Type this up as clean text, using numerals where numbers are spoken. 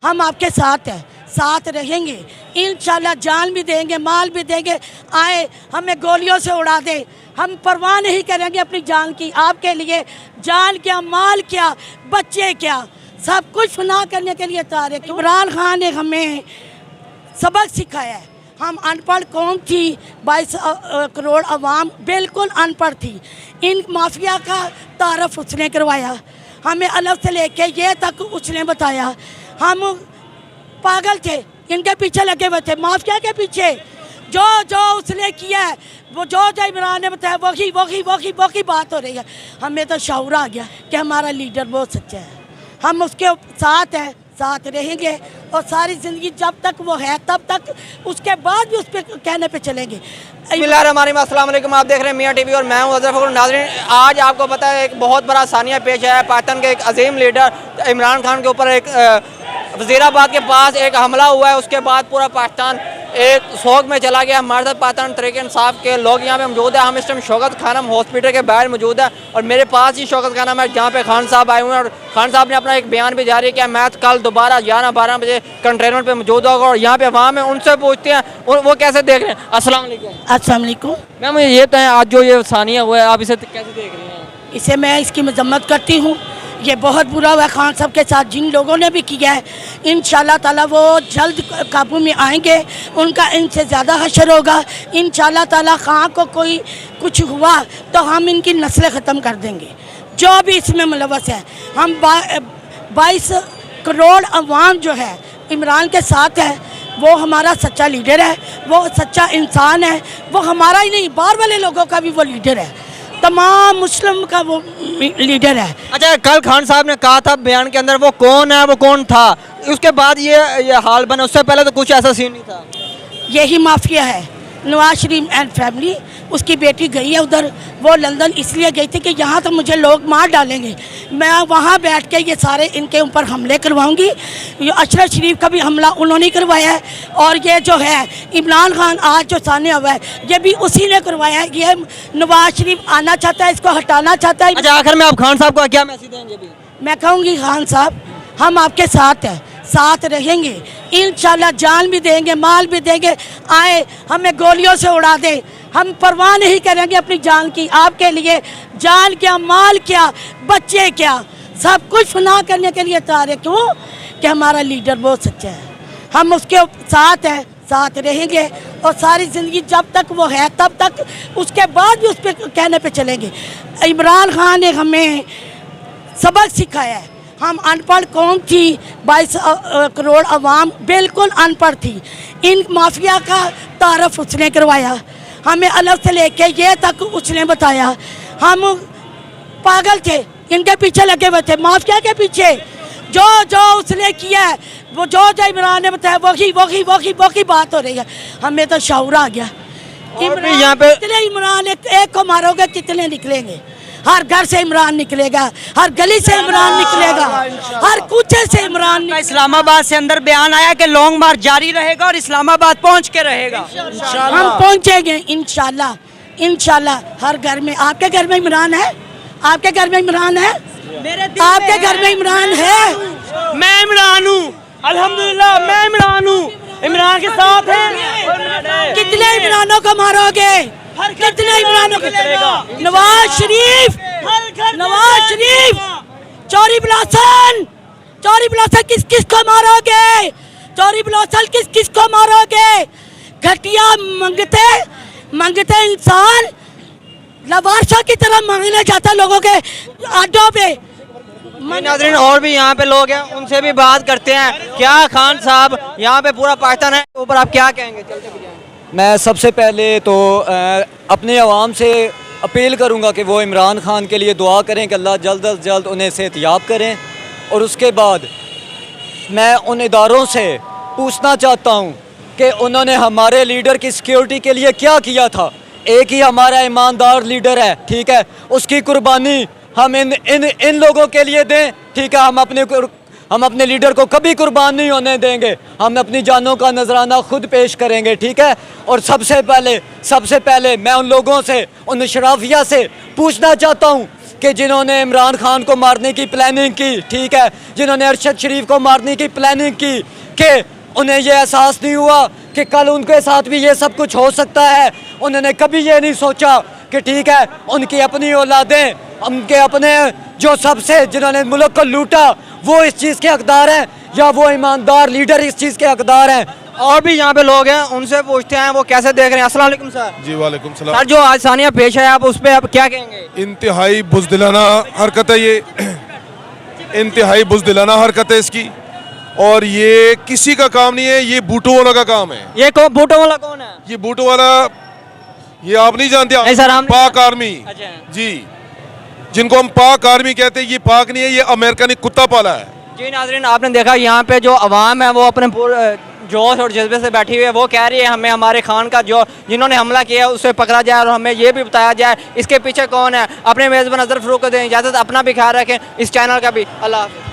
हम आपके साथ हैं, साथ रहेंगे इंशाल्लाह। जान भी देंगे, माल भी देंगे, आए हमें गोलियों से उड़ा दे, हम परवाह नहीं करेंगे अपनी जान की। आपके लिए जान क्या, माल क्या, बच्चे क्या, सब कुछ फना करने के लिए तैयार है। इमरान खान ने हमें सबक सिखाया है। हम अनपढ़ कौम थी, 22 करोड़ अवाम बिल्कुल अनपढ़ थी। इन माफिया का तारफ़ उसने करवाया, हमें अलग से लेके ये तक उसने बताया। हम पागल थे, इनके पीछे लगे हुए थे, माफिया के पीछे। जो जो उसने किया है, वो जो इमरान ने बताया वही बात हो रही है। हमें तो शऊर आ गया कि हमारा लीडर बहुत सच्चा है, हम उसके साथ हैं, साथ रहेंगे और सारी ज़िंदगी जब तक वो है तब तक, उसके बाद भी उस पर कहने पे चलेंगे। अस्सलाम वालेकुम, आप देख रहे हैं मियाँ टीवी और मैं हूँ अजहर फखर। नाज़रीन, आज आपको पता है एक बहुत बड़ा सानिया पेश है। पाकिस्तान के एक अजीम लीडर इमरान खान के ऊपर एक वज़ीराबाद के पास एक हमला हुआ है। उसके बाद पूरा पाकिस्तान एक शोक में चला गया। हमारे साथ पाकिस्तान तहरीक इंसाफ के लोग यहाँ पे मौजूद है। हम इस टाइम शौकत खानम हॉस्पिटल के बाहर मौजूद है और मेरे पास ही शौकत खानम है जहाँ पे खान साहब आए हुए हैं। और खान साहब ने अपना एक बयान भी जारी किया। मैं कल दोबारा 11-12 बजे कंटेनमेंट पे मौजूद होगा और यहाँ पे अवाम है, उनसे पूछते हैं वो कैसे देख रहे हैं। अस्सलाम वालेकुम मैम, मुझे ये बताएं आज जो ये सानिया हुआ है आप इसे कैसे देख रहे हैं? इसे मैं इसकी मजम्मत करती हूँ। ये बहुत बुरा हुआ खान साहब के साथ, जिन लोगों ने भी किया है। इंशाल्लाह ताला वो जल्द काबू में आएंगे, उनका इनसे ज़्यादा हशर होगा। इंशाल्लाह ताला खान को कोई कुछ हुआ तो हम इनकी नस्लें ख़त्म कर देंगे, जो भी इसमें मुलव्वस है। हम 22 करोड़ अवाम जो है इमरान के साथ है। वो हमारा सच्चा लीडर है, वो सच्चा इंसान है, वो हमारा ही नहीं बाहर वाले लोगों का भी वो लीडर है, तमाम मुस्लिम का वो लीडर है। अच्छा, कल खान साहब ने कहा था बयान के अंदर वो कौन है, वो कौन था, उसके बाद ये हाल बना। उससे पहले तो कुछ ऐसा सीन नहीं था। यही माफिया है नवाज शरीफ एंड फैमिली। उसकी बेटी गई है उधर, वो लंदन इसलिए गई थी कि यहाँ तो मुझे लोग मार डालेंगे, मैं वहाँ बैठ के ये सारे इनके ऊपर हमले करवाऊंगी। ये अशरफ शरीफ का भी हमला उन्होंने करवाया है और ये जो है इमरान खान आज जो सामने हुआ है ये भी उसी ने करवाया है। ये नवाज शरीफ आना चाहता है, इसको हटाना चाहता है। अच्छा, आखिर में आप खान साहब को क्या मैसेज देंगे? भी मैं कहूँगी खान साहब हम आपके साथ हैं, साथ रहेंगे इंशाल्लाह। जान भी देंगे, माल भी देंगे, आए हमें गोलियों से उड़ा दे, हम परवाह नहीं करेंगे अपनी जान की। आपके लिए जान क्या, माल क्या, बच्चे क्या, सब कुछ फना करने के लिए तैयार है। क्यों कि हमारा लीडर बहुत सच्चा है, हम उसके साथ हैं, साथ रहेंगे और सारी ज़िंदगी जब तक वो है तब तक, उसके बाद भी उस पर कहने पे चलेंगे। इमरान खान ने हमें सबक सिखाया है। हम अनपढ़ कौम थी, 22 करोड़ अवाम बिल्कुल अनपढ़ थी। इन माफिया का तारफ़ उसने करवाया, हमें अलग से लेके ये तक उसने बताया। हम पागल थे, इनके पीछे लगे हुए थे, माफिया के पीछे। जो जो उसने किया है, वो जो इमरान ने बताया वही बात हो रही है। हमें तो शऊर आ गया। इमरान यहाँ पे कितने इमरान एक को मारोगे कितने निकलेंगे? हर घर से इमरान निकलेगा, हर गली से इमरान निकलेगा, हर कूचे से इमरान निकलेगा। इस्लामाबाद से अंदर बयान आया कि लॉन्ग मार्च जारी रहेगा और इस्लामाबाद पहुंच के रहेगा। हम पहुंचेंगे इंशाल्लाह, इंशाल्लाह। हर घर में, आपके घर में इमरान है, आपके घर में इमरान है, आपके घर में इमरान है। मैं इमरान हूँ, अल्हम्दुलिल्लाह मैं इमरान हूँ, इमरान के साथ हैं। कितने इमरानों को मारोगे, कितने इमरानों को? नवाज शरीफ, चोरी बिलासन किस किस को मारोगे? चोरी बिलासन किस किस को मारोगे? घटिया मंगते इंसान लवारसा की तरह मांगने जाता लोगों के अड्डों पे। नाज़रीन, और भी यहाँ पे लोग हैं, उनसे भी बात करते हैं। क्या खान साहब यहाँ पे पूरा पाकिस्तान है ऊपर, आप क्या कहेंगे? चलते भी जाएं। मैं सबसे पहले तो अपने अवाम से अपील करूंगा कि वो इमरान खान के लिए दुआ करें कि अल्लाह जल्द अज जल्द उन्हें सेहतियाब करें। और उसके बाद मैं उन इदारों से पूछना चाहता हूं कि उन्होंने हमारे लीडर की सिक्योरिटी के लिए क्या किया था। एक ही हमारा ईमानदार लीडर है, ठीक है, उसकी कुर्बानी हम इन लोगों के लिए दें, ठीक है। हम अपने लीडर को कभी कुर्बान नहीं होने देंगे, हम अपनी जानों का नजराना खुद पेश करेंगे, ठीक है। और सबसे पहले मैं उन लोगों से, उन शराफिया से पूछना चाहता हूँ कि जिन्होंने इमरान खान को मारने की प्लानिंग की, ठीक है, जिन्होंने अरशद शरीफ को मारने की प्लानिंग की, कि उन्हें ये एहसास नहीं हुआ कि कल उनके साथ भी ये सब कुछ हो सकता है। उन्होंने कभी ये नहीं सोचा कि ठीक है उनकी अपनी औलादें, उनके अपने जो सबसे जिन्होंने मुल्क को लूटा वो इस चीज़ के हकदार हैं या वो ईमानदार लीडर इस चीज़ के हकदार हैं। और भी यहाँ पे लोग हैं, उनसे पूछते हैं वो कैसे देख रहे हैं। अस्सलाम वालेकुम सर। जी वालेकुम सलाम। सर जो आज सानिया पेश है आप उस पर आप क्या कहेंगे? इंतहाई बुज़दिलाना हरकत है ये, इंतहाई बुज़दिलाना हरकत है इसकी, और ये किसी का काम नहीं है, ये बूटो वाला का काम है। ये बूटो वाला कौन है? ये बूटो वाला, ये आप नहीं जानते? नहीं सर, हम नहीं पाक आर्मी। अच्छा। जी, जिनको हम पाक आर्मी कहते हैं, ये पाक नहीं है, ये अमेरिका ने कुत्ता पाला है। जी नाज़रीन, आपने देखा यहाँ पे जो अवाम है वो अपने जोश और जज्बे से बैठी हुई है। वो कह रही है हमें हमारे खान का जो जिन्होंने हमला किया उसे पकड़ा जाए और हमें ये भी बताया जाए इसके पीछे कौन है। अपने मेज़बान अज़हर फ़ारूक को दें इजाज़त, अपना भी ख्याल रखें, इस चैनल का भी। अल्लाह हाफ़िज़।